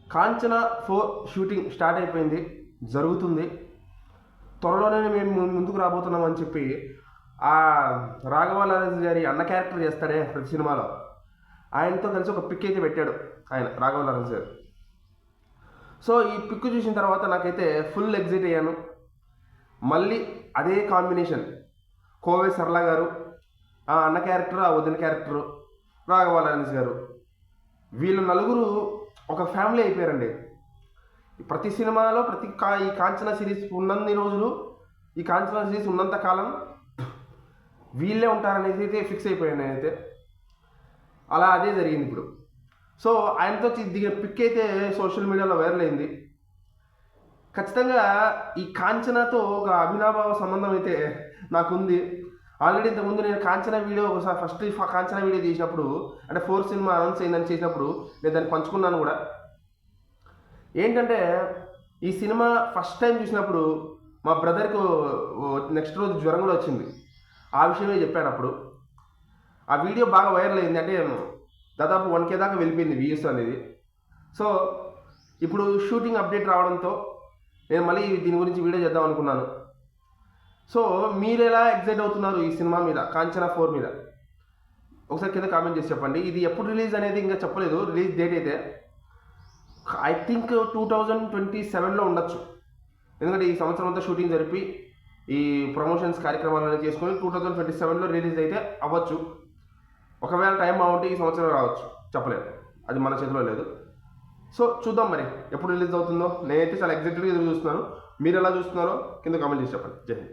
Kanchana 4 shooting start అయిపోయింది, జరుగుతుంది. త్వరలోనే మేము ముందుకు రాబోతున్నామని చెప్పి ఆ రాఘవ లారెన్స్ గారి అన్న క్యారెక్టర్ చేస్తాడే ప్రతి సినిమాలో, ఆయనతో కలిసి ఒక పిక్ అయితే పెట్టాడు ఆయన రాఘవ లారెన్స్ గారు. సో ఈ పిక్ చూసిన తర్వాత నాకైతే ఫుల్ ఎగ్జైట్ అయ్యాను. మళ్ళీ అదే కాంబినేషన్, కోవే సరళ గారు, ఆ అన్న క్యారెక్టర్, ఆ వదిన క్యారెక్టరు, రాఘవ లారెన్స్ గారు, వీళ్ళు నలుగురు ఒక ఫ్యామిలీ అయిపోయారండి. ప్రతి సినిమాలో ఈ కాంచన సిరీస్ ఉన్నన్ని రోజులు, ఈ కాంచన సిరీస్ ఉన్నంత కాలం వీళ్ళే ఉంటారనేసి అయితే ఫిక్స్ అయిపోయాను నేనైతే. అలా అదే జరిగింది ఇప్పుడు. సో ఆయనతో దిగిన పిక్ అయితే సోషల్ మీడియాలో వైరల్ అయింది. ఖచ్చితంగా ఈ కాంచనతో ఒక అవినాభావ సంబంధం అయితే నాకుంది. ఆల్రెడీ ఇంతకుముందు నేను కాంచన వీడియో ఒకసారి ఫస్ట్ కాంచన వీడియో తీసినప్పుడు, అంటే 4 సినిమా అనౌన్స్ అయిందని చేసినప్పుడు నేను దాన్ని పంచుకున్నాను కూడా. ఏంటంటే ఈ సినిమా ఫస్ట్ టైం చూసినప్పుడు మా బ్రదర్కు నెక్స్ట్ రోజు జ్వరం కూడా వచ్చింది. ఆ విషయమే చెప్పాను అప్పుడు. ఆ వీడియో బాగా వైరల్ అయింది, అంటే దాదాపు 1K దాకా వెళ్ళిపోయింది వ్యూస్ అనేది. సో ఇప్పుడు షూటింగ్ అప్డేట్ రావడంతో నేను మళ్ళీ దీని గురించి వీడియో చేద్దాం అనుకున్నాను. సో మీరు ఎలా ఎగ్జైట్ అవుతున్నారు ఈ సినిమా మీద, కాంచన 4 మీద? ఒకసారి కింద కామెంట్ చేసి చెప్పండి. ఇది ఎప్పుడు రిలీజ్ అనేది ఇంకా చెప్పలేదు, రిలీజ్ డేట్ అయితే ఐ థింక్ 2027లో ఉండొచ్చు. ఎందుకంటే ఈ సంవత్సరం అంతా షూటింగ్ జరిపి ఈ ప్రమోషన్స్ కార్యక్రమాలను చేసుకొని 2027లో రిలీజ్ అయితే అవ్వచ్చు. ఒకవేళ టైం బాగుంటే ఈ సంవత్సరం రావచ్చు, చెప్పలేదు, అది మన చేతిలో లేదు. సో చూద్దాం మరి ఎప్పుడు రిలీజ్ అవుతుందో. నేనైతే చాలా ఎగ్జైటెడ్గా ఎదురు చూస్తున్నాను. మీరు ఎలా చూస్తున్నారో కింద కామెంట్ చేసి చెప్పండి. జై హింద్.